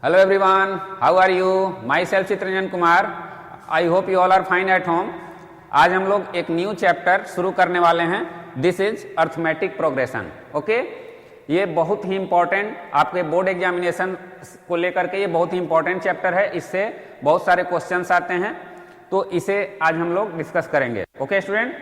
Hello everyone, how are you? Myself Chitranjan Kumar. I hope you all are fine at home. आज हम लोग एक new chapter शुरू करने वाले हैं. This is arithmetic progression. Okay, ये बहुत ही इंपॉर्टेंट आपके बोर्ड एग्जामिनेशन को लेकर के ये बहुत ही इंपॉर्टेंट चैप्टर है. इससे बहुत सारे क्वेश्चंस आते हैं, तो इसे आज हम लोग डिस्कस करेंगे. ओके स्टूडेंट,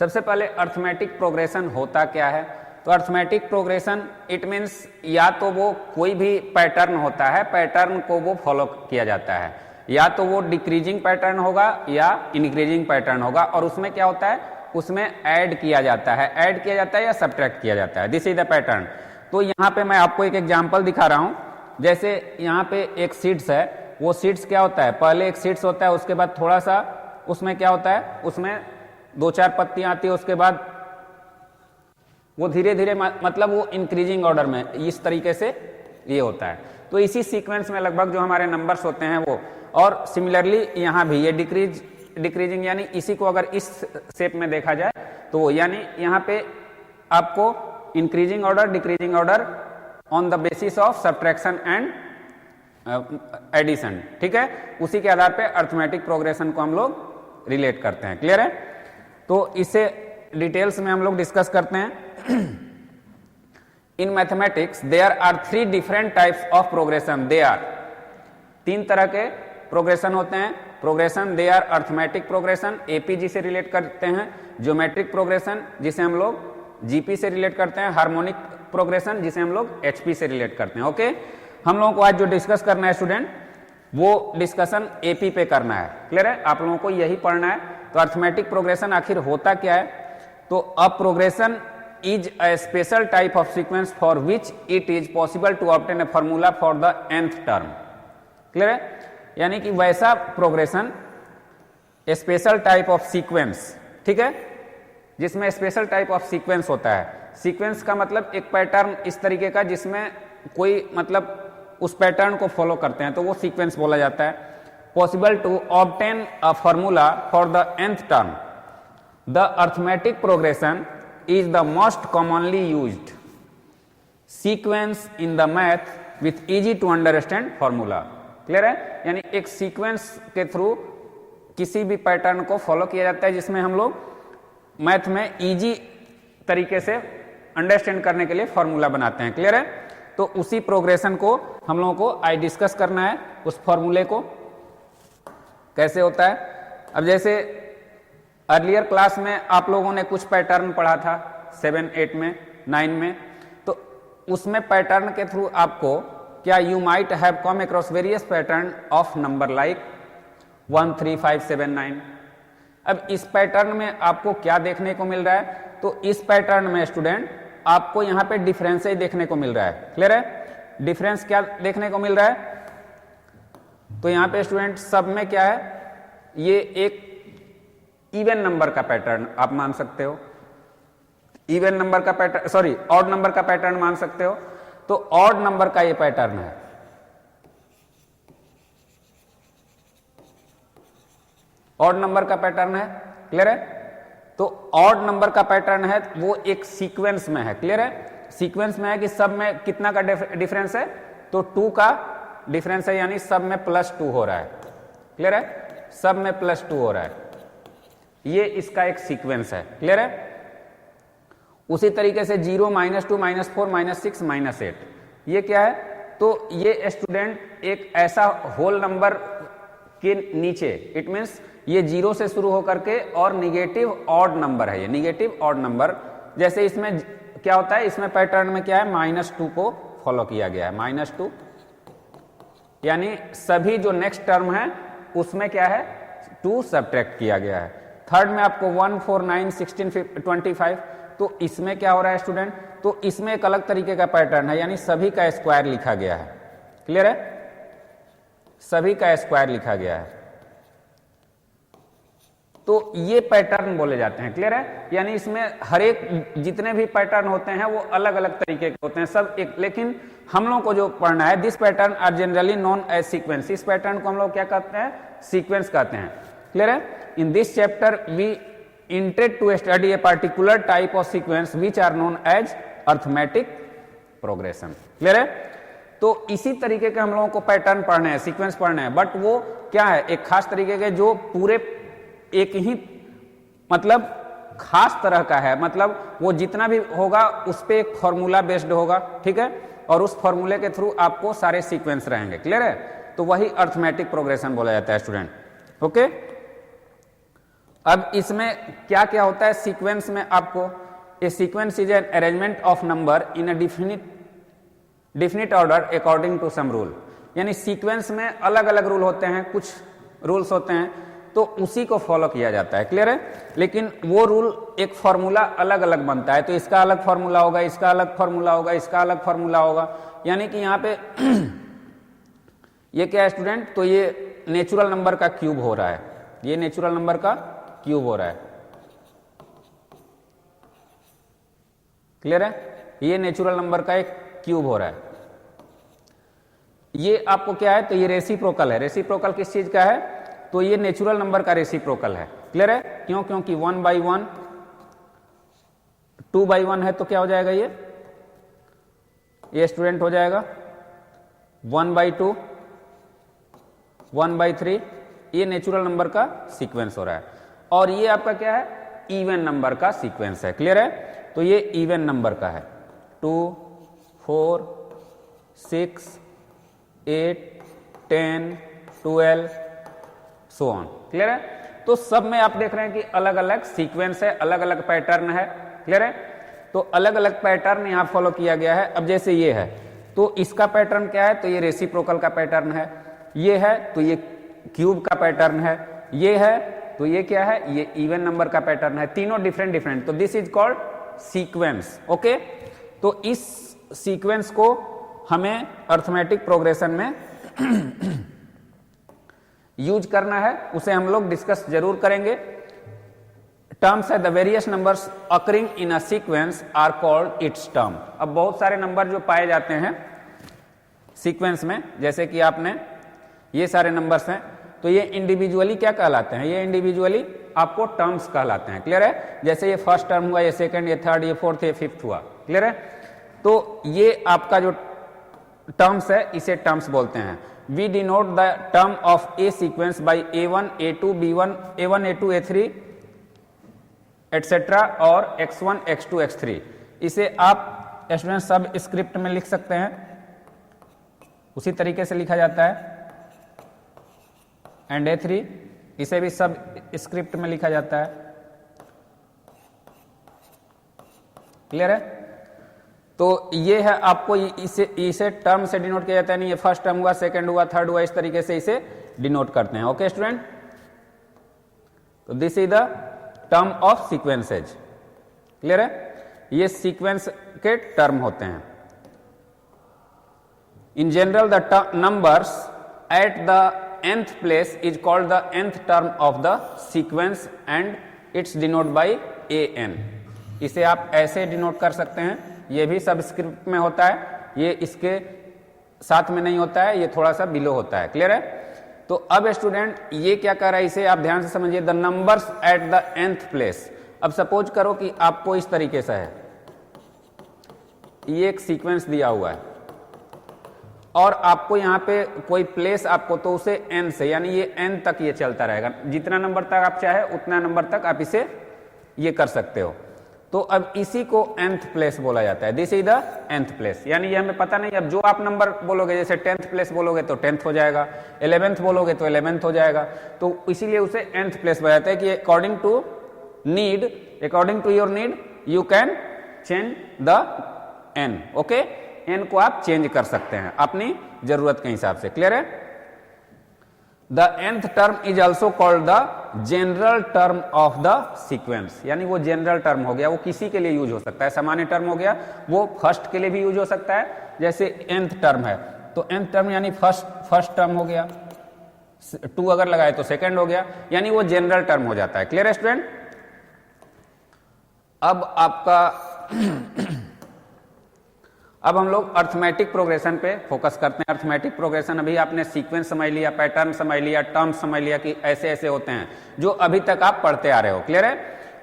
सबसे पहले अर्थमेटिक प्रोग्रेशन होता क्या है. तो अर्थमेटिक प्रोग्रेशन इट मीन्स या तो वो कोई भी पैटर्न होता है, पैटर्न को वो फॉलो किया जाता है, या तो वो डिक्रीजिंग पैटर्न होगा या इंक्रीजिंग पैटर्न होगा. और उसमें क्या होता है, उसमें ऐड किया जाता है, या सब्ट्रैक्ट किया जाता है. This is the pattern. तो यहाँ पे मैं आपको एक एग्जाम्पल दिखा रहा हूँ. जैसे यहाँ पे एक सीड्स है, वो सीड्स क्या होता है, पहले एक सीड्स होता है, उसके बाद थोड़ा सा उसमें क्या होता है, उसमें दो चार पत्तियां आती है, उसके बाद वो धीरे धीरे मतलब वो इंक्रीजिंग ऑर्डर में इस तरीके से ये होता है. तो इसी सीक्वेंस में लगभग जो हमारे नंबर्स होते हैं वो. और सिमिलरली यहाँ भी ये डिक्रीजिंग यानी इसी को अगर इस शेप में देखा जाए तो यानी यहाँ पे आपको increasing order, decreasing order on the basis of subtraction and addition. ठीक है, उसी के आधार पे अर्थमेटिक प्रोग्रेशन को हम लोग रिलेट करते हैं. क्लियर है? तो इसे डिटेल्स में हम लोग डिस्कस करते हैं. In mathematics there are 3 different types of progression. They are 3 तरह के प्रोग्रेशन होते हैं. Progression they are arithmetic progression, एपीजी से रिलेट करते हैं. ज्योमेट्रिक प्रोग्रेशन जिसे हम लोग जीपी से रिलेट करते हैं. हार्मोनिक प्रोग्रेशन जिसे हम लोग एचपी से रिलेट करते हैं. ओके, हम लोगों को आज जो डिस्कस करना है स्टूडेंट, वो डिस्कशन एपी पे करना है. क्लियर है? आप लोगों को यही पढ़ना है. तो अर्थमेटिक प्रोग्रेशन आखिर होता क्या है? तो a progression is a special type of sequence for which it is possible to obtain a formula for the nth term. Clear है? यानी कि वैसा progression, special type of sequence, ठीक है, जिसमें स्पेशल टाइप ऑफ सीक्वेंस होता है. Sequence का मतलब एक पैटर्न इस तरीके का जिसमें कोई मतलब उस पैटर्न को फॉलो करते हैं, तो वो सीक्वेंस बोला जाता है. Possible to obtain a formula for the nth term. The arithmetic progression is the most commonly used sequence in the math with easy to understand formula. Clear है? यानी एक सीक्वेंस के थ्रू किसी भी पैटर्न को फॉलो किया जाता है जिसमें हम लोग मैथ में इजी तरीके से अंडरस्टैंड करने के लिए फॉर्मूला बनाते हैं. क्लियर है? तो उसी प्रोग्रेशन को हम लोगों को आज डिस्कस करना है. उस फॉर्मूले को कैसे होता है. अब जैसे अर्लियर क्लास में आप लोगों ने कुछ पैटर्न पढ़ा था 7, 8 में, 9 में, तो उसमें पैटर्न के थ्रू आपको क्या you might have come across various pattern of number like 1, 3, 5, 7, 9. अब इस पैटर्न में आपको क्या देखने को मिल रहा है? तो इस पैटर्न में स्टूडेंट आपको यहाँ पे डिफरेंस ही देखने को मिल रहा है. क्लियर है? डिफरेंस क्या देखने को मिल रहा है? तो यहां पे स्टूडेंट सब में क्या है, ये एक इवन नंबर का पैटर्न आप मान सकते हो. इवन नंबर का पैटर्न, सॉरी ऑड नंबर का पैटर्न मान सकते हो. तो ऑड नंबर का ये पैटर्न है. ऑड नंबर का पैटर्न है. क्लियर है? तो ऑड नंबर का पैटर्न है, वो एक सीक्वेंस में है. क्लियर है? सीक्वेंस में है कि सब में कितना का डिफरेंस है, तो 2 का डिफरेंस है, यानी सब में +2 हो रहा है. क्लियर है? सब में +2 हो रहा है. ये इसका एक सीक्वेंस है. क्लियर है? उसी तरीके से 0, -2, -4, -6, -8 ये क्या है? तो ये स्टूडेंट एक ऐसा होल नंबर के नीचे, इट मीन्स ये 0 से शुरू होकर के और निगेटिव ऑड नंबर है. ये निगेटिव ऑड नंबर, जैसे इसमें क्या होता है, इसमें पैटर्न में क्या है, -2 को फॉलो किया गया है. -2 यानी सभी जो नेक्स्ट टर्म है उसमें क्या है, 2 सब्ट्रैक्ट किया गया है. थर्ड में आपको 1, 4, 9, 16, 25. तो इसमें क्या हो रहा है स्टूडेंट, तो इसमें एक अलग तरीके का पैटर्न है, यानी सभी का स्क्वायर लिखा गया है. क्लियर है? सभी का स्क्वायर लिखा गया है. तो ये पैटर्न बोले जाते हैं। क्लियर है? यानी इसमें हर एक जितने भी पैटर्न होते हैं वो अलग अलग तरीके के होते हैं सब एक, लेकिन हम लोग को जो पढ़ना है this pattern are generally known as sequence. इस पैटर्न को हम लोग क्या कहते हैं? सीक्वेंस कहते हैं। क्लियर है? In this chapter we intend to study a particular type of sequence which are known as arithmetic progression. Clear है? तो इसी तरीके के हम लोगों को पैटर्न पढ़ने हैं, सीक्वेंस पढ़ने हैं, बट वो क्या है? एक खास तरीके के जो पूरे एक ही मतलब खास तरह का है, मतलब वो जितना भी होगा उस पे एक फॉर्मूला बेस्ड होगा। ठीक है? और उस फॉर्मूले के थ्रू आपको सारे सीक्वेंस रहेंगे। क्लियर है? तो वही अर्थमेटिक प्रोग्रेशन बोला जाता है स्टूडेंट। ओके, अब इसमें क्या क्या होता है सीक्वेंस में? आपको a sequence is an arrangement of number in a definite order according to some rule. यानी सीक्वेंस में अलग अलग रूल होते हैं, कुछ रूल्स होते हैं, तो उसी को फॉलो किया जाता है। क्लियर है? लेकिन वो रूल एक फॉर्मूला अलग अलग बनता है, तो इसका अलग फॉर्मूला होगा, इसका अलग फॉर्मूला होगा, इसका अलग फॉर्मूला होगा। यानी कि यहाँ पे ये क्या है स्टूडेंट? तो ये नेचुरल नंबर का क्यूब हो रहा है, ये नेचुरल नंबर का क्यूब हो रहा है। क्लियर है? ये नेचुरल नंबर का एक क्यूब हो रहा है। ये आपको क्या है? तो ये रेसिप्रोकल है। रेसिप्रोकल किस चीज का है? तो ये नेचुरल नंबर का रेसिप्रोकल है। क्लियर है? क्यों? क्योंकि 1/1 2/1 है, तो क्या हो जाएगा? ये स्टूडेंट हो जाएगा 1/2 1/3। ये नेचुरल नंबर का सीक्वेंस हो रहा है। और ये आपका क्या है? इवन नंबर का सीक्वेंस है। क्लियर है? तो ये इवन नंबर का है 2 4 6 8 10 12 सो ऑन। क्लियर है? तो सब में आप देख रहे हैं कि अलग अलग सीक्वेंस है, अलग अलग पैटर्न है। क्लियर है? तो अलग अलग पैटर्न यहां फॉलो किया गया है। अब जैसे ये है तो इसका पैटर्न क्या है? तो ये रेसिप्रोकल का पैटर्न है। ये है तो ये क्यूब का पैटर्न है। ये है तो ये क्या है? ये इवन नंबर का पैटर्न है। तीनों डिफरेंट डिफरेंट, तो this is called sequence. Okay, तो इस सीक्वेंस को हमें अर्थमेटिक प्रोग्रेशन में यूज करना है, उसे हम लोग डिस्कस जरूर करेंगे। टर्म्स है the various numbers occurring in a sequence are called its term. अब बहुत सारे नंबर जो पाए जाते हैं सीक्वेंस में, जैसे कि आपने ये सारे नंबर्स हैं, तो ये इंडिविजुअली क्या कहलाते हैं? ये इंडिविजुअली आपको टर्म्स कहलाते हैं। क्लियर है? जैसे ये फर्स्ट टर्म हुआ, ये सेकंड, ये थर्ड, ये फोर्थ, ये फिफ्थ हुआ। क्लियर है? तो ये आपका जो टर्म्स है इसे टर्म्स बोलते हैं। We denote the term of a sequence by A1 A2 B1 A1 A2 A3 etcetera और X1 X2 X3। इसे आप स्टूडेंट सब स्क्रिप्ट में लिख सकते हैं, उसी तरीके से लिखा जाता है। एंड A3 इसे भी सब स्क्रिप्ट में लिखा जाता है। क्लियर है? तो ये है आपको इसे टर्म से डिनोट किया जाता है। नहीं, ये फर्स्ट टर्म हुआ, सेकंड हुआ, थर्ड हुआ, इस तरीके से इसे डिनोट करते हैं। ओके स्टूडेंट, तो this is the term of sequences. Clear है? ये सीक्वेंस के टर्म होते हैं। In general the numbers at the nth place is called the nth term of the sequence and it's denoted by an। इसे आप ऐसे denote कर सकते हैं, ये भी सबस्क्रिप्ट में होता है, ये इसके साथ में नहीं होता है, ये थोड़ा सा बिलो होता है। क्लियर है? तो अब स्टूडेंट ये क्या कर रहा है, इसे आप ध्यान से समझिए। The numbers at the nth place. अब सपोज करो कि आपको इस तरीके से है, ये एक सीक्वेंस दिया हुआ है और आपको यहाँ पे कोई प्लेस आपको, तो उसे n से, यानी ये n तक ये चलता रहेगा। जितना नंबर तक आप चाहे उतना नंबर तक आप इसे ये कर सकते हो। तो अब इसी को nth प्लेस बोला जाता है। This is the nth place. यानी ये हमें पता नहीं, अब जो आप नंबर बोलोगे, जैसे 10th प्लेस बोलोगे तो 10th हो जाएगा, 11th बोलोगे तो 11th हो जाएगा। तो इसीलिए उसे nth प्लेस बोला जाता है कि according to need, according to your need you can change the n। Okay, n को आप चेंज कर सकते हैं अपनी जरूरत के हिसाब से। क्लियर है? The nth term is also called the general term of the sequence. यानी वो जनरल टर्म हो गया, वो किसी के लिए यूज हो सकता है। सामान्य टर्म हो गया, वो फर्स्ट के लिए भी यूज हो सकता है। जैसे nth टर्म है तो nth टर्म यानी फर्स्ट टर्म हो गया। 2 अगर लगाए तो सेकंड हो गया, यानी वो जनरल टर्म हो जाता है। क्लियर है स्टूडेंट? अब आपका अब हम लोग अर्थमेटिक प्रोग्रेशन पे फोकस करते हैं। अर्थमेटिक प्रोग्रेशन, अभी आपने सीक्वेंस समझ लिया, पैटर्न समझ लिया, टर्म समझ लिया कि ऐसे ऐसे होते हैं, जो अभी तक आप पढ़ते आ रहे हो। क्लियर है?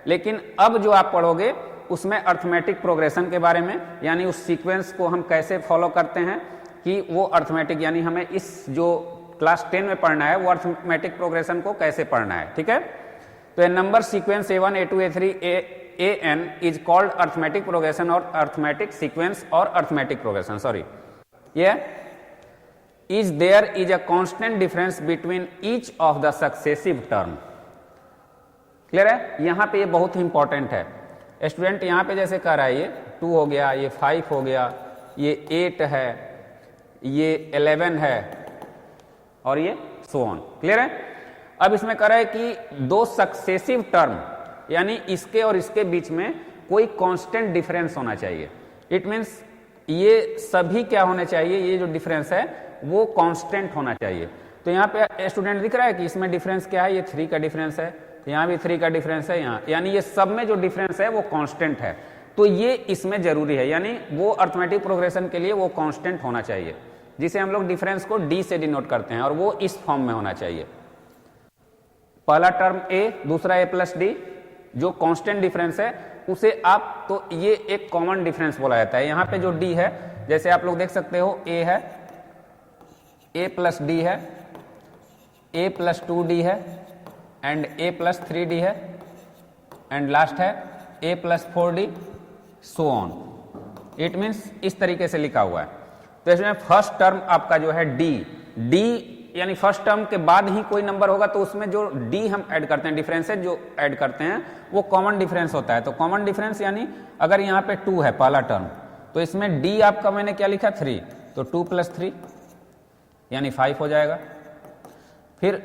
लेकिन अब जो आप पढ़ोगे उसमें अर्थमेटिक प्रोग्रेशन के बारे में, यानी उस सीक्वेंस को हम कैसे फॉलो करते हैं कि वो अर्थमेटिक, यानी हमें इस जो क्लास 10 में पढ़ना है वो अर्थमेटिक प्रोग्रेशन को कैसे पढ़ना है। ठीक है? तो a number sequence A1, A2, A3, AN is called arithmetic progression or arithmetic sequence or arithmetic progression. Sorry, yeah. Is there is a constant difference between each of the successive term. Clear है? यहाँ पे ये बहुत ही important है student. यहाँ पे जैसे कह रहा है ये 2 हो गया, ये 5 हो गया, ये 8 है, ये 11 है और ये so on. क्लियर है? अब इसमें कह रहा है कि 2 सक्सेसिव टर्म, यानी इसके और इसके बीच में कोई कांस्टेंट डिफरेंस होना चाहिए। इट मींस ये सभी क्या होने चाहिए, ये जो डिफरेंस है वो कांस्टेंट होना चाहिए। तो यहाँ पे स्टूडेंट दिख रहा है कि इसमें डिफरेंस क्या है, ये 3 का डिफरेंस है, यहाँ भी 3 का डिफरेंस है, यहाँ, यानी ये सब में जो डिफरेंस है वो कांस्टेंट है। तो ये इसमें जरूरी है, यानी वो अर्थमेटिक प्रोग्रेशन के लिए वो कांस्टेंट होना चाहिए, जिसे हम लोग डिफरेंस को डी से डिनोट करते हैं, और वो इस फॉर्म में होना चाहिए। पहला टर्म ए, दूसरा ए प्लस डी, जो कांस्टेंट डिफरेंस है उसे आप, तो ये एक कॉमन डिफरेंस बोला जाता है। यहाँ पे जो डी है, जैसे आप लोग देख सकते हो, ए है, ए प्लस डी है, ए प्लस 2d है, एंड ए प्लस 3d है, एंड लास्ट है a plus 4d, so on. It means इस तरीके से लिखा हुआ है। तो इसमें फर्स्ट टर्म आपका जो है डी, यानी फर्स्ट टर्म के बाद ही कोई नंबर होगा तो उसमें जो डी हम ऐड करते हैं, डिफरेंसेस जो ऐड करते हैं वो कॉमन डिफरेंस होता है। तो कॉमन डिफरेंस यानी अगर यहाँ पे 2 है पहला टर्म, तो इसमें डी आपका मैंने क्या लिखा 3, तो 2 प्लस 3 यानी 5 हो जाएगा। फिर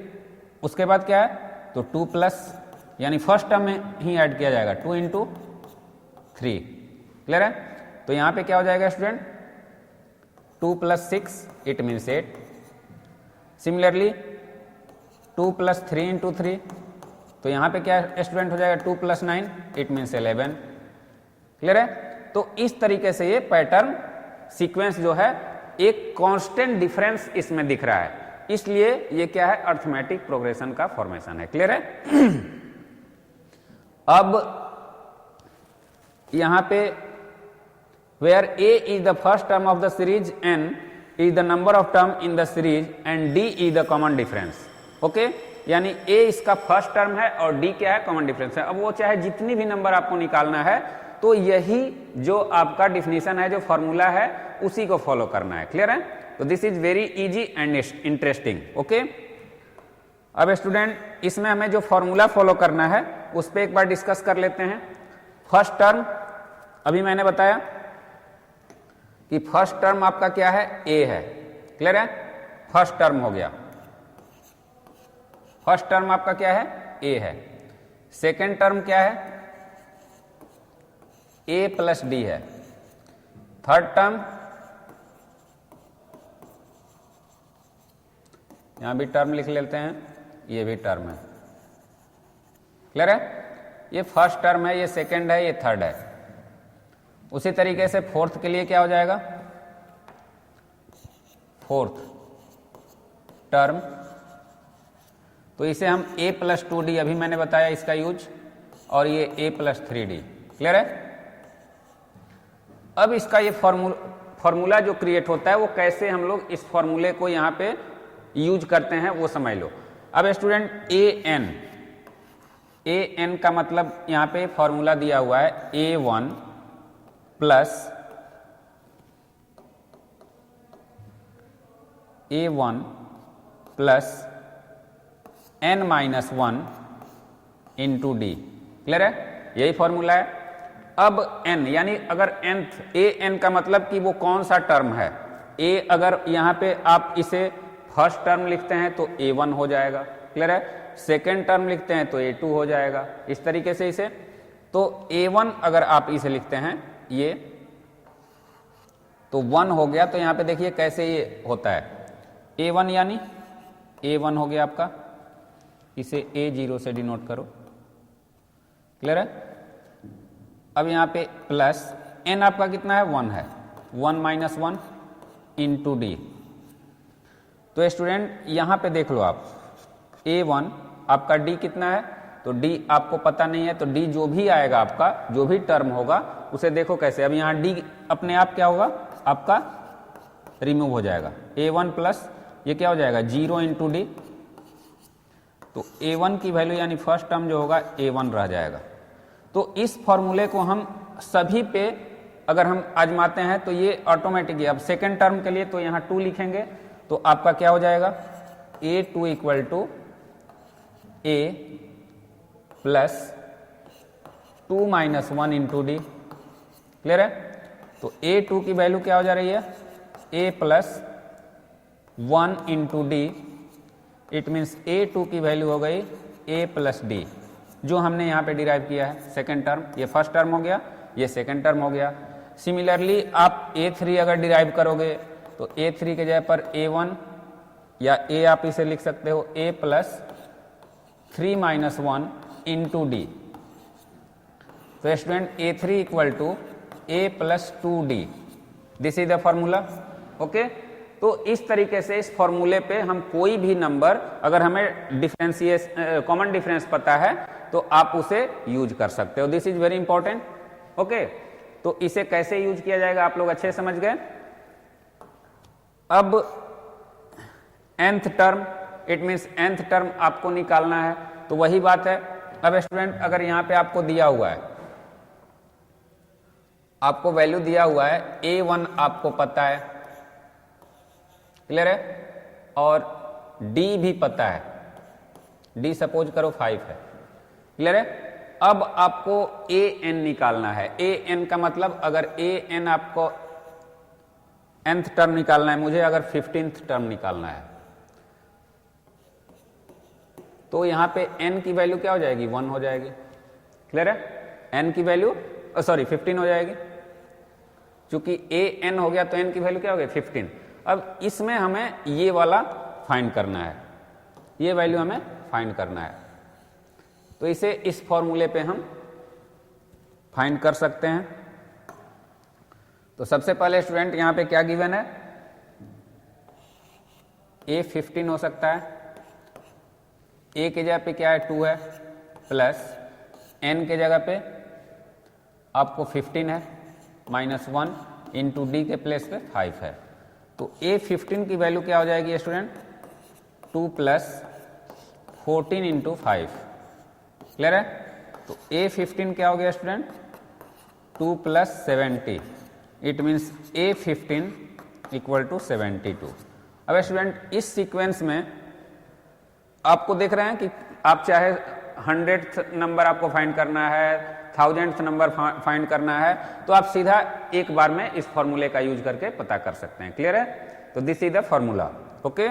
उसके बाद क्या है, तो 2 प्लस, यानी फर्स्ट टर्म में ही ऐड किया जाएगा, 2 इंटू 3। क्लियर है? तो यहाँ पे क्या हो जाएगा student, 2 plus 6 it means 8। Similarly 2 plus 3 into 3, तो यहाँ पे क्या स्टूडेंट हो जाएगा, 2 प्लस 9 इट मीन्स 11। क्लियर है? तो इस तरीके से ये पैटर्न सीक्वेंस जो है एक कांस्टेंट डिफरेंस इसमें दिख रहा है, इसलिए ये क्या है, अर्थमेटिक प्रोग्रेशन का फॉर्मेशन है। क्लियर है? अब यहां पे where a is the first term of the series, n is the number of term in the series, and d is the common difference. Okay, यानी ए इसका फर्स्ट टर्म है और डी क्या है, कॉमन डिफरेंस है। अब वो चाहे जितनी भी नंबर आपको निकालना है, तो यही जो आपका डिफिनीशन है, जो फॉर्मूला है, उसी को फॉलो करना है। क्लियर है? तो this is very easy and interesting. Okay, अब स्टूडेंट इसमें हमें जो फॉर्मूला फॉलो करना है उस पर एक बार डिस्कस कर लेते हैं। फर्स्ट टर्म, अभी मैंने बताया कि फर्स्ट टर्म आपका क्या है, ए है। क्लियर है? फर्स्ट टर्म हो गया, फर्स्ट टर्म आपका क्या है, ए है। सेकेंड टर्म क्या है, ए प्लस डी है। थर्ड टर्म, यहां भी टर्म लिख लेते हैं, ये भी टर्म है। क्लियर है? ये फर्स्ट टर्म है, ये सेकेंड है, ये थर्ड है। उसी तरीके से फोर्थ के लिए क्या हो जाएगा, फोर्थ टर्म, तो इसे हम a प्लस 2d, अभी मैंने बताया इसका यूज, और ये a प्लस 3d। क्लियर है? अब इसका ये फॉर्मूला जो क्रिएट होता है, वो कैसे हम लोग इस फॉर्मूले को यहां पे यूज करते हैं वो समझ लो। अब स्टूडेंट ए एन का मतलब यहां पे फॉर्मूला दिया हुआ है, A1 plus A1 plus n minus 1 into D. Clear है? यही फॉर्मूला है। अब n, यानी अगर nth, ए एन का मतलब कि वो कौन सा टर्म है। a अगर यहां पे आप इसे फर्स्ट टर्म लिखते हैं तो A1 हो जाएगा। क्लियर है? सेकेंड टर्म लिखते हैं तो A2 हो जाएगा। इस तरीके से इसे, तो A1 अगर आप इसे लिखते हैं ये, तो 1 हो गया। तो यहां पे देखिए कैसे ये होता है, A1 यानी A1 हो गया आपका, इसे A0 से डिनोट करो। क्लियर है? अब यहाँ पे प्लस n आपका कितना है, 1 है, 1 माइनस 1 इंटू डी। तो स्टूडेंट यहाँ पे देख लो आप, A1 आपका d कितना है, तो d आपको पता नहीं है, तो d जो भी आएगा आपका, जो भी टर्म होगा उसे देखो कैसे। अब यहाँ d अपने आप क्या होगा आपका, रिमूव हो जाएगा। A1 प्लस ये क्या हो जाएगा, 0 इंटू डी। तो A1 की वैल्यू यानी फर्स्ट टर्म जो होगा A1 रह जाएगा। तो इस फॉर्मूले को हम सभी पे अगर हम आजमाते हैं तो ये ऑटोमेटिक है। अब सेकेंड टर्म के लिए तो यहाँ 2 लिखेंगे, तो आपका क्या हो जाएगा, A2 equal to A plus 2 minus 1 into D. Clear है? तो A2 की वैल्यू क्या हो जा रही है, A plus 1 into D. It means A2 की वैल्यू हो गई A प्लस डी, जो हमने यहाँ पे डिराइव किया है सेकेंड टर्म। ये फर्स्ट टर्म हो गया, ये सेकेंड टर्म हो गया। सिमिलरली आप A3 अगर डिराइव करोगे तो A3 के जगह पर A1 या A आप इसे लिख सकते हो A plus 3 minus 1 into D. तो student A3 equal to A plus 2D, this is the formula. Okay, तो इस तरीके से इस फॉर्मूले पे हम कोई भी नंबर, अगर हमें डिफरेंशिएशन कॉमन डिफरेंस पता है तो आप उसे यूज कर सकते हो। This is very important. Okay, तो इसे कैसे यूज किया जाएगा आप लोग अच्छे समझ गए। अब nth term, it means nth term आपको निकालना है, तो वही बात है। अब स्टूडेंट अगर यहां पे आपको दिया हुआ है, आपको वैल्यू दिया हुआ है A1 आपको पता है, क्लियर है, और D भी पता है, D सपोज करो 5 है। क्लियर है? अब आपको AN निकालना है। AN का मतलब अगर AN आपको nth टर्म निकालना है, मुझे अगर 15th टर्म निकालना है, तो यहां पे n की वैल्यू क्या हो जाएगी, 1 हो जाएगी। क्लियर है? n की वैल्यू 15 हो जाएगी, क्योंकि AN हो गया तो n की वैल्यू क्या हो गई, 15। अब इसमें हमें ये वाला फाइंड करना है, ये वैल्यू हमें फाइंड करना है। तो इसे इस फॉर्मूले पे हम फाइंड कर सकते हैं। तो सबसे पहले स्टूडेंट यहां पे क्या गिवन है, A15 हो सकता है, A के जगह पे क्या है 2 है, प्लस N के जगह पे आपको 15 है, माइनस 1 इंटू डी के प्लेस पे 5 है। तो A15 की वैल्यू क्या हो जाएगी स्टूडेंट, 2 प्लस 14 इंटू 5। क्लियर है? तो A15 क्या हो गया स्टूडेंट, 2 प्लस 70, it means A15 equal to 72। अब स्टूडेंट इस सीक्वेंस में आपको देख रहे हैं कि आप चाहे 100th नंबर आपको फाइंड करना है, 1000th नंबर फाइंड करना है, तो आप सीधा एक बार में इस फॉर्मूले का यूज करके पता कर सकते हैं। क्लियर है? तो this is the formula. Okay,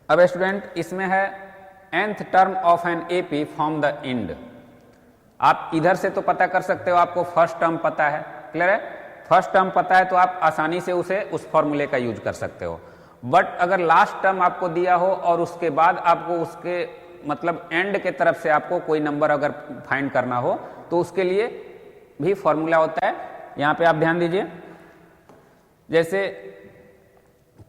अब स्टूडेंट इसमें है nth term of an AP from the end. आप इधर से तो पता कर सकते हो, आपको फर्स्ट टर्म पता है। क्लियर है? फर्स्ट टर्म पता है तो आप आसानी से उसे उस फॉर्मूले का यूज कर सकते हो। बट अगर लास्ट टर्म आपको दिया हो और उसके बाद आपको उसके मतलब एंड के तरफ से आपको कोई नंबर अगर फाइंड करना हो तो उसके लिए भी फॉर्मूला होता है। यहां पे आप ध्यान दीजिए, जैसे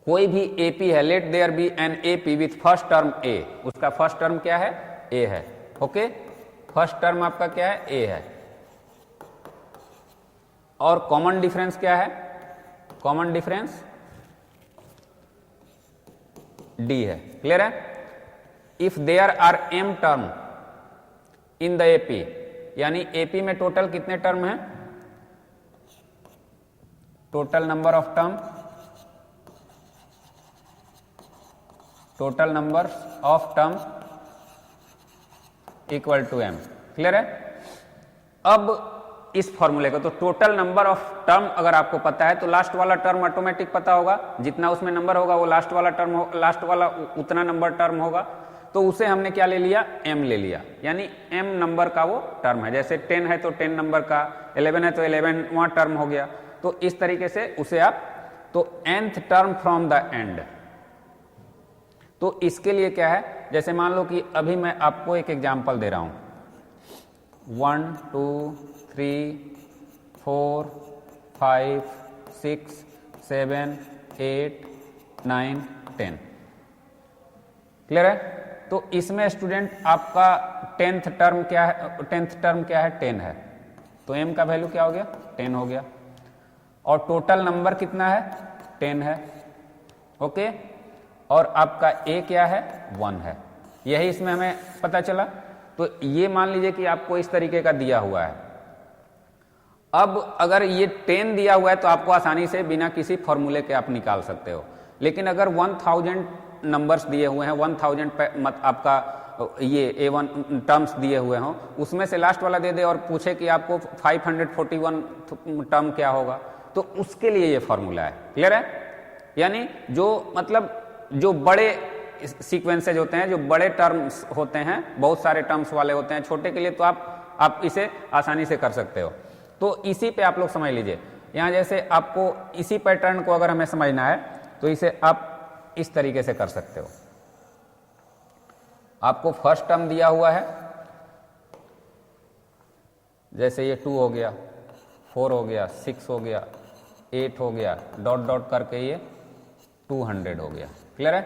कोई भी AP है, let there be an AP with first term A, उसका फर्स्ट टर्म क्या है, A है। ओके, फर्स्ट टर्म आपका क्या है, A है, और कॉमन डिफरेंस क्या है, कॉमन डिफरेंस D है। क्लियर है? If there are M term in the AP, यानी AP में टोटल कितने टर्म हैं, total number of term, total number of term equal to M। Clear है? अब इस फॉर्मूले को, तो टोटल नंबर ऑफ टर्म अगर आपको पता है तो लास्ट वाला टर्म ऑटोमेटिक पता होगा, जितना उसमें नंबर होगा वो लास्ट वाला टर्म हो, लास्ट वाला उतना नंबर टर्म होगा। तो उसे हमने क्या ले लिया, M ले लिया, यानी M नंबर का वो टर्म है। जैसे 10 है तो 10 नंबर का, 11 है तो 11वां टर्म हो गया। तो इस तरीके से उसे आप, तो nth term from the and, तो इसके लिए क्या है, जैसे मान लो कि अभी मैं आपको एक एग्जांपल दे रहा हूं, 1 2 3 4 5 6 7 8 9 10, क्लियर है। तो इसमें स्टूडेंट आपका टेंथ टर्म क्या है, 10 है, तो m का वैल्यू क्या हो गया, 10 हो गया, और टोटल नंबर कितना है, 10 है, ओके। और आपका a क्या है, 1 है, यही इसमें हमें पता चला। तो ये मान लीजिए कि आपको इस तरीके का दिया हुआ है। अब अगर ये 10 दिया हुआ है तो आपको आसानी से बिना किसी फॉर्मूले के आप निकाल सकते हो, लेकिन अगर 1000 नंबर्स दिए हुए हैं, 1000 आपका ये A1 टर्म्स दिए हुए हों, उसमें से लास्ट वाला दे दे और पूछे कि आपको 541 टर्म क्या होगा, तो उसके लिए ये फॉर्मूला है, क्लियर है। यानी जो मतलब जो बड़े सीक्वेंसेज होते हैं, जो बड़े टर्म्स होते हैं, बहुत सारे टर्म्स वाले होते हैं, छोटे के लिए तो आप इसे आसानी से कर सकते हो। तो इसी पे आप लोग समझ लीजिए, यहाँ जैसे आपको इसी पैटर्न को अगर हमें समझना है तो इसे आप इस तरीके से कर सकते हो। आपको फर्स्ट टर्म दिया हुआ है, जैसे ये 2 हो गया, 4 हो गया, 6 हो गया, 8 हो गया, डॉट डॉट करके ये 200 हो गया, क्लियर है।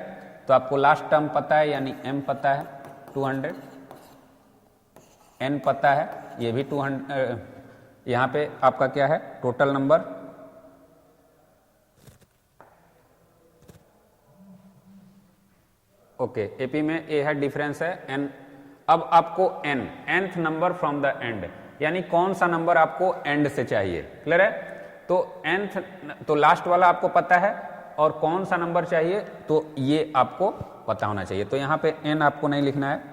तो आपको लास्ट टर्म पता है, यानी m पता है 200, n पता है, ये भी 200, यहाँ पे आपका क्या है, टोटल नंबर, ओके, एपी में ए है, डिफरेंस है n। अब आपको nth number from the and, यानी कौन सा नंबर आपको एंड से चाहिए, क्लियर है। तो nth, तो लास्ट वाला आपको पता है, और कौन सा नंबर चाहिए तो ये आपको पता होना चाहिए। तो यहां पे n आपको नहीं लिखना है,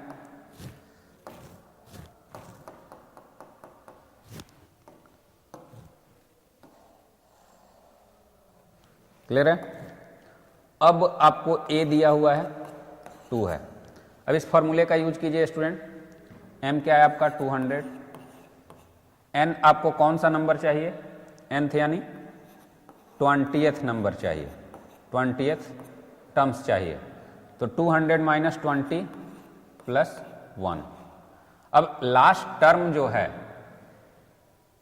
क्लियर है। अब आपको a दिया हुआ है, 2 है। अब इस फॉर्मूले का यूज कीजिए स्टूडेंट, m क्या है आपका 200, n आपको कौन सा नंबर चाहिए, nth यानी 20th नंबर चाहिए, 20th टर्म्स चाहिए। तो 200 माइनस 20 प्लस 1। अब लास्ट टर्म जो है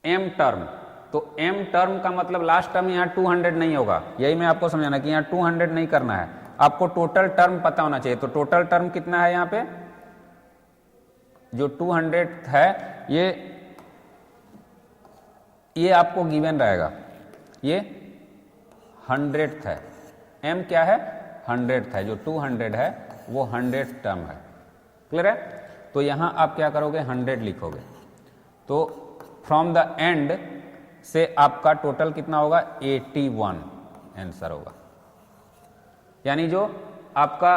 m टर्म, तो m टर्म का मतलब लास्ट टर्म यहाँ 200 नहीं होगा, यही मैं आपको समझाना कि यहाँ 200 नहीं करना है, आपको टोटल टर्म पता होना चाहिए। तो टोटल टर्म कितना है, यहाँ पे जो 200 है ये आपको गिवन रहेगा, ये 100th है, m क्या है 100th है, जो 200 है वो 100th टर्म है, क्लियर है। तो यहां आप क्या करोगे, 100 लिखोगे, तो फ्रॉम द एंड से आपका टोटल कितना होगा, 81 आंसर होगा। यानी जो आपका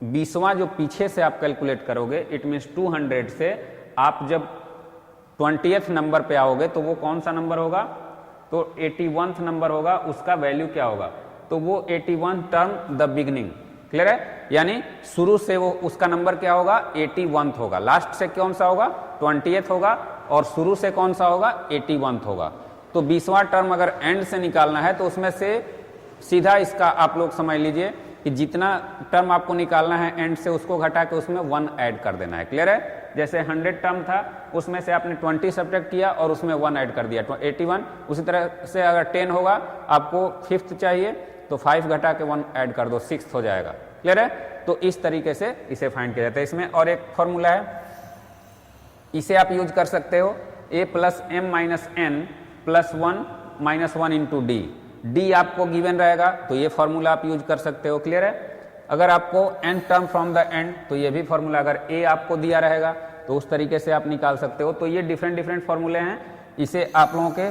20वां जो पीछे से आप कैलकुलेट करोगे, इट मीन्स 200 से आप जब 20th नंबर पे आओगे तो वो कौन सा नंबर होगा, तो 81th नंबर होगा, उसका वैल्यू क्या होगा, तो वो 81 टर्म द बिगनिंग, क्लियर है। यानी शुरू से वो उसका नंबर क्या होगा, 81th होगा, लास्ट से कौन सा होगा 20th होगा, और शुरू से कौन सा होगा 81th होगा। तो 20वां टर्म अगर एंड से निकालना है तो उसमें से सीधा इसका आप लोग समझ लीजिए कि जितना टर्म आपको निकालना है एंड से उसको घटा के उसमें 1 ऐड कर देना है, क्लियर है। जैसे 100 टर्म था, उसमें से आपने 20 सब्ट्रैक्ट किया और उसमें 1 ऐड कर दिया, 81। उसी तरह से अगर 10 होगा, आपको 5th चाहिए तो 5 घटा के 1 ऐड कर दो, 6th हो जाएगा, क्लियर है। तो इस तरीके से इसे फाइंड किया जाता है। इसमें और एक फॉर्मूला है, इसे आप यूज कर सकते हो, a plus m minus n plus 1 minus 1 into D. D आपको गिवन रहेगा तो ये फॉर्मूला आप यूज कर सकते हो, क्लियर है। अगर आपको n term from the and तो ये भी फॉर्मूला, अगर a आपको दिया रहेगा तो उस तरीके से आप निकाल सकते हो। तो ये डिफरेंट फॉर्मूले हैं, इसे आप लोगों के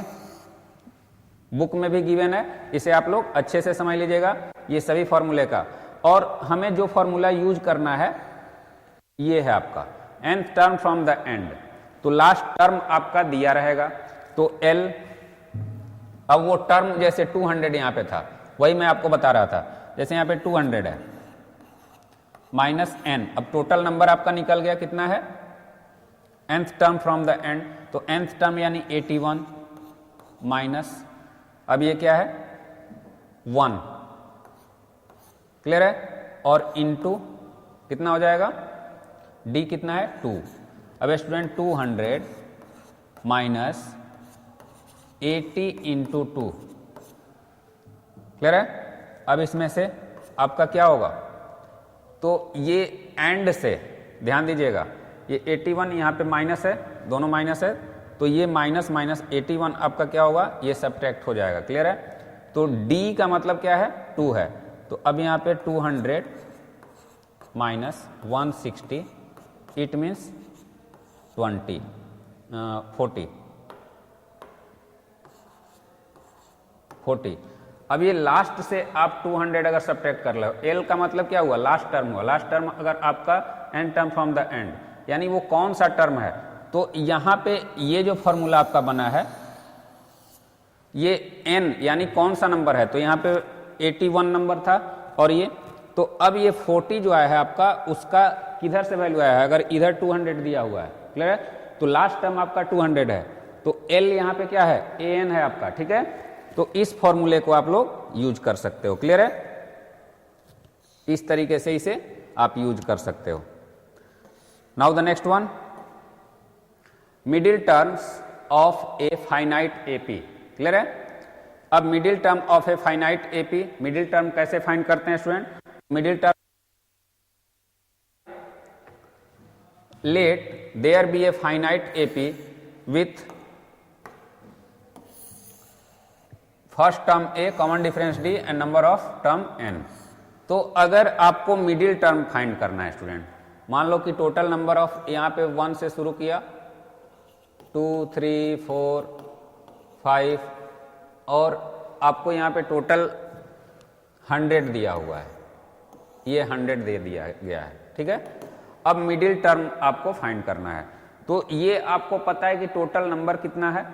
बुक में भी गिवन है, इसे आप लोग अच्छे से समझ लीजिएगा ये सभी फॉर्मूले का। और हमें जो फॉर्मूला यूज करना है ये है आपका nth term from the and, तो लास्ट टर्म आपका दिया रहेगा, तो l, अब वो टर्म जैसे 200 यहां पे था, वही मैं आपको बता रहा था, जैसे यहां पे 200 है माइनस n, अब टोटल नंबर आपका निकल गया कितना है, nth term from the and, तो nth टर्म यानी 81 माइनस, अब ये क्या है 1, क्लियर है, और इनटू कितना हो जाएगा, डी कितना है 2। अब स्टूडेंट 200 माइनस 80 इंटू 2, क्लियर है। अब इसमें से आपका क्या होगा, तो ये एंड से ध्यान दीजिएगा, ये 81 यहाँ पे माइनस है, दोनों माइनस है, तो ये माइनस माइनस 81 आपका क्या होगा, ये सब्ट्रैक्ट हो जाएगा, क्लियर है। तो d का मतलब क्या है 2 है, तो अब यहाँ पे 200 माइनस 160 इट मीन्स 40। अब ये लास्ट से आप 200 अगर सब्ट्रैक्ट कर लो, l का मतलब क्या हुआ, लास्ट टर्म हुआ। लास्ट टर्म अगर आपका and term from the and, यानी वो कौन सा टर्म है, तो यहाँ पे ये जो फॉर्मूला आपका बना है, ये n यानी कौन सा नंबर है, तो यहाँ पे 81 नंबर था, और ये तो अब ये 40 जो आया है आपका, उसका किधर से वैल्यू आया है, अगर इधर 200 दिया हुआ है, क्लियर है, तो लास्ट टर्म आपका 200 है, तो l यहाँ पे क्या है, an है आपका, ठीक है। तो इस फॉर्मूले को आप लोग यूज कर सकते हो, क्लियर है, इस तरीके से इसे आप यूज कर सकते हो। Now the next one, middle terms of a finite AP, clear है। अब middle term of a finite AP, middle term कैसे फाइंड करते हैं student, middle term, let there be a finite AP with first term A, common difference D and number of term N. तो अगर आपको middle term find करना है student, मान लो कि टोटल नंबर ऑफ यहाँ पे 1 से शुरू किया, 2 3 4 5, और आपको यहाँ पे टोटल 100 दिया हुआ है, ये 100 दे दिया गया है, ठीक है। अब मिडिल टर्म आपको फाइंड करना है, तो ये आपको पता है कि टोटल नंबर कितना है,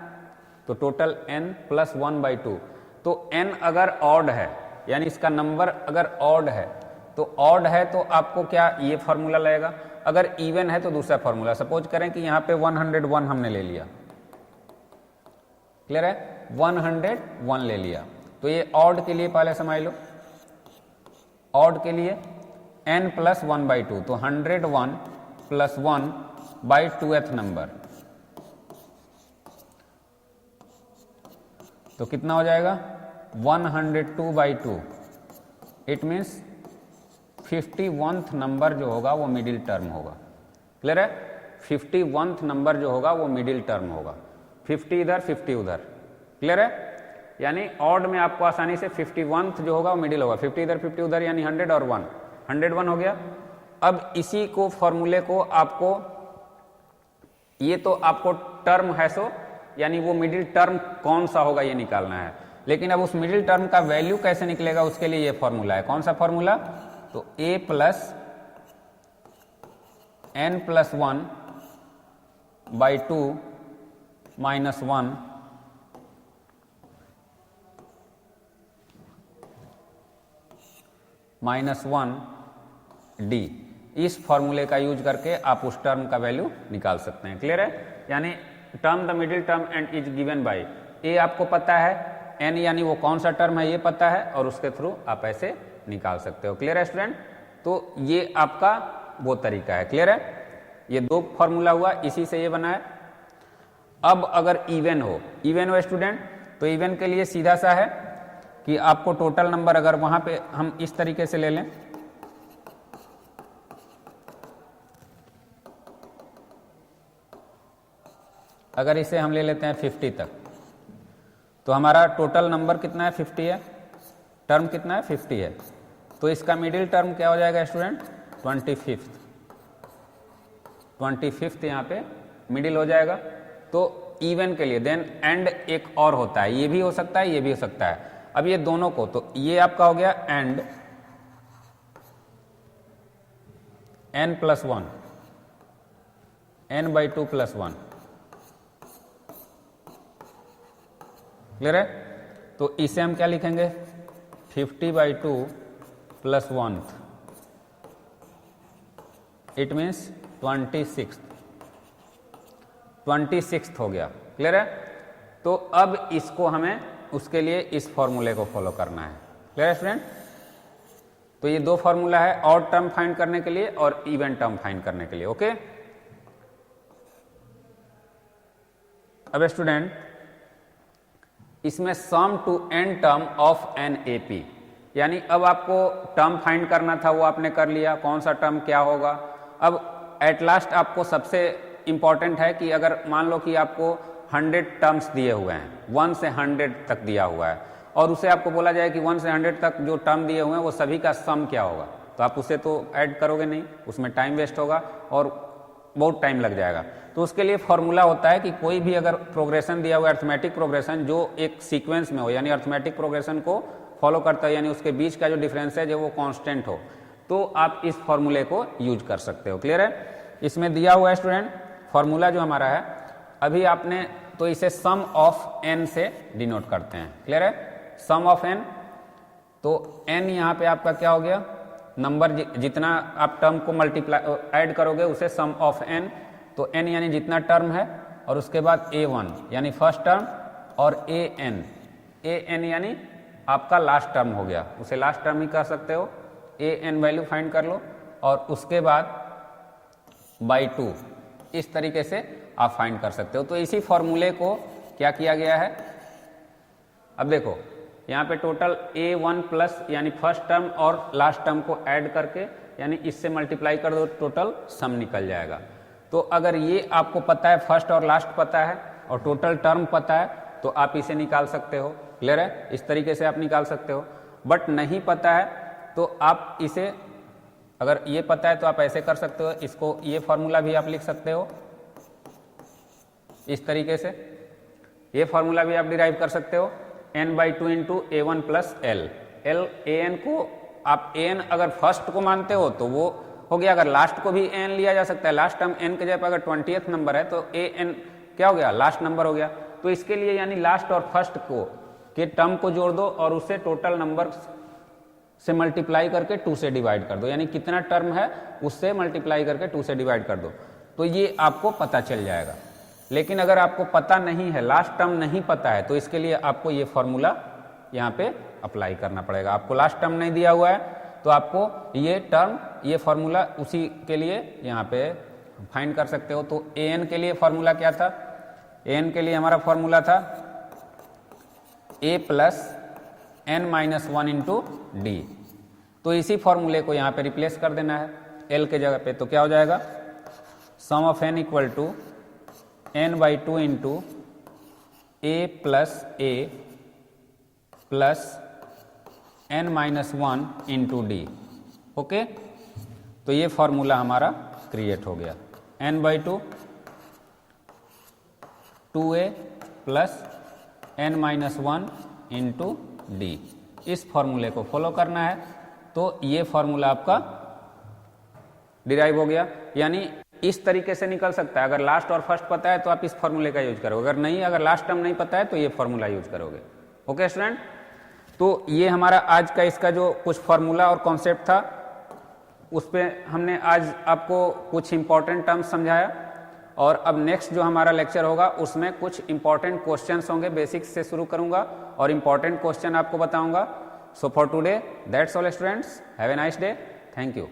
तो टोटल n प्लस 1/2, तो n अगर ऑड है, यानी इसका नंबर अगर ऑड है, तो ऑड है तो आपको क्या ये फॉर्मूला लगेगा, अगर इवन है तो दूसरा फॉर्मूला। सपोज करें कि यहाँ पे 101 हमने ले लिया, क्लियर है, 101 ले लिया, तो ये ऑड के लिए पहले समझ लो, ऑड के लिए n प्लस 1/2, तो 101 प्लस 1/2th नंबर, तो कितना हो जाएगा 102/2, इट मीन्स 51th नंबर जो होगा वो मिडिल टर्म होगा, क्लियर है, 51th नंबर जो होगा वो मिडिल टर्म होगा, 50 इधर 50 उधर, क्लियर है, यानी ऑड में आपको आसानी से 51th जो होगा वो मिडिल होगा, 50 इधर 50 उधर, यानी 100 और 1, 101 हो गया। अब इसी को फॉर्मूले को आपको, ये तो आपको टर्म है सो, यानी वो मिडिल टर्म कौन सा होगा ये निकालना है, लेकिन अब उस मिडिल टर्म का वैल्यू कैसे निकलेगा, उसके लिए ये फॉर्मूला है, कौन सा फॉर्मूला, तो a plus n plus 1/2 minus 1 minus 1 D, इस फॉर्मूले का यूज करके आप उस टर्म का वैल्यू निकाल सकते हैं, क्लियर है। यानी term the middle term and is given by a आपको पता है, एन यानी वो कौन सा टर्म है ये पता है, और उसके थ्रू आप ऐसे निकाल सकते हो, क्लियर है स्टूडेंट। तो ये आपका वो तरीका है, क्लियर है, ये 2 फॉर्मूला हुआ, इसी से ये बना है। अब अगर इवन हो स्टूडेंट, तो इवन के लिए सीधा सा है कि आपको टोटल नंबर, अगर वहां पे हम इस तरीके से ले लें, अगर इसे हम ले लेते हैं 50 तक, तो हमारा टोटल नंबर कितना है 50 है, टर्म कितना है 50 है, तो इसका मिडिल टर्म क्या हो जाएगा स्टूडेंट 25th यहाँ पे मिडिल हो जाएगा। तो इवन के लिए देन एंड एक और होता है, ये भी हो सकता है, ये भी हो सकता है। अब ये दोनों को, तो ये आपका हो गया and n plus 1, n/2 plus 1, clear है। तो इसे हम क्या लिखेंगे 50/2 प्लस 1, इट मीन्स 26th हो गया, क्लियर है। तो अब इसको हमें उसके लिए इस फॉर्मूले को फॉलो करना है, क्लियर है स्टूडेंट। तो ये दो फॉर्मूला है, ऑड टर्म फाइंड करने के लिए और इवन टर्म फाइंड करने के लिए। ओके, अब स्टूडेंट इसमें sum to n term of an AP, यानी अब आपको टर्म फाइंड करना था, वो आपने कर लिया, कौन सा टर्म क्या होगा। अब एट लास्ट आपको सबसे इंपॉर्टेंट है कि अगर मान लो कि आपको 100 टर्म्स दिए हुए हैं, 1 से 100 तक दिया हुआ है, और उसे आपको बोला जाए कि 1 से 100 तक जो टर्म दिए हुए हैं वो सभी का सम क्या होगा, तो आप उसे तो ऐड करोगे नहीं, उसमें टाइम वेस्ट होगा और बहुत टाइम लग जाएगा। तो उसके लिए फॉर्मूला होता है कि कोई भी अगर प्रोग्रेशन दिया हुआ है, अर्थमेटिक प्रोग्रेशन जो एक सीक्वेंस में हो, यानी अर्थमेटिक प्रोग्रेशन को फॉलो करता है, यानी उसके बीच का जो डिफरेंस है जो वो कांस्टेंट हो, तो आप इस फॉर्मूले को यूज कर सकते हो। क्लियर है? इसमें दिया हुआ है स्टूडेंट फॉर्मूला जो हमारा है, अभी आपने तो इसे सम ऑफ एन से डिनोट करते हैं। क्लियर है? सम ऑफ एन, तो एन यहाँ पे आपका क्या हो गया, नंबर जितना आप टर्म को मल्टीप्लाई ऐड करोगे उसे सम ऑफ एन, तो एन यानी जितना टर्म है, और उसके बाद a1 यानी फर्स्ट टर्म, और an यानी आपका लास्ट टर्म हो गया, उसे लास्ट टर्म ही कर सकते हो, an वैल्यू फाइंड कर लो, और उसके बाद बाई 2, इस तरीके से आप फाइंड कर सकते हो। तो इसी फॉर्मूले को क्या किया गया है, अब देखो यहाँ पे टोटल a1 प्लस यानी फर्स्ट टर्म और लास्ट टर्म को ऐड करके, यानी इससे मल्टीप्लाई कर दो, टोटल सम निकल जाएगा। तो अगर ये आपको पता है, फर्स्ट और लास्ट पता है और टोटल टर्म पता है, तो आप इसे निकाल सकते हो। क्लियर है? इस तरीके से आप निकाल सकते हो। बट नहीं पता है तो आप इसे, अगर ये पता है तो आप ऐसे कर सकते हो, इसको ये फॉर्मूला भी आप लिख सकते हो इस तरीके से, ये फॉर्मूला भी आप डिराइव कर सकते हो, n/2 into a1 plus L. an को आप an अगर फर्स्ट को मानते हो तो वो हो गया, अगर लास्ट को भी an लिया जा सकता है, लास्ट टर्म n के जगह अगर 20th नंबर है तो an क्या हो गया, लास्ट नंबर हो गया। तो इसके लिए यानी लास्ट और फर्स्ट को के टर्म को जोड़ दो और उससे टोटल नंबर से मल्टीप्लाई करके 2 से डिवाइड कर दो, यानी कितना टर्म है उससे मल्टीप्लाई करके 2 से डिवाइड कर दो, तो ये आपको पता चल जाएगा। लेकिन अगर आपको पता नहीं है, लास्ट टर्म नहीं पता है, तो इसके लिए आपको ये फॉर्मूला यहाँ पे अप्लाई करना पड़ेगा। आपको लास्ट टर्म नहीं दिया हुआ है तो आपको ये टर्म, ये फॉर्मूला उसी के लिए यहाँ पे फाइंड कर सकते हो। तो an के लिए फॉर्मूला क्या था, an के लिए हमारा फॉर्मूला था a plus n-1 into D. तो इसी फॉर्मूले को यहाँ पे रिप्लेस कर देना है l के जगह पे, तो क्या हो जाएगा, sum of n equal to n/2 into a plus n-1 into D. Okay, तो ये फॉर्मूला हमारा क्रिएट हो गया, n/2 2a plus n-1 into D. इस फॉर्मूले को फॉलो करना है, तो ये फॉर्मूला आपका डिराइव हो गया। यानी इस तरीके से निकल सकता है, अगर लास्ट और फर्स्ट पता है तो आप इस फॉर्मूले का यूज करोगे, अगर नहीं, अगर लास्ट टर्म नहीं पता है तो ये फॉर्मूला यूज करोगे। ओके स्टूडेंट, तो ये हमारा आज का इसका जो कुछ फॉर्मूला और कॉन्सेप्ट था, उस पर हमने आज आपको कुछ इंपॉर्टेंट टर्म्स समझाया, और अब नेक्स्ट जो हमारा लेक्चर होगा उसमें कुछ इंपॉर्टेंट क्वेश्चंस होंगे, बेसिक्स से शुरू करूंगा और इंपॉर्टेंट क्वेश्चन आपको बताऊंगा। So for today that's all students, have a nice day, thank you.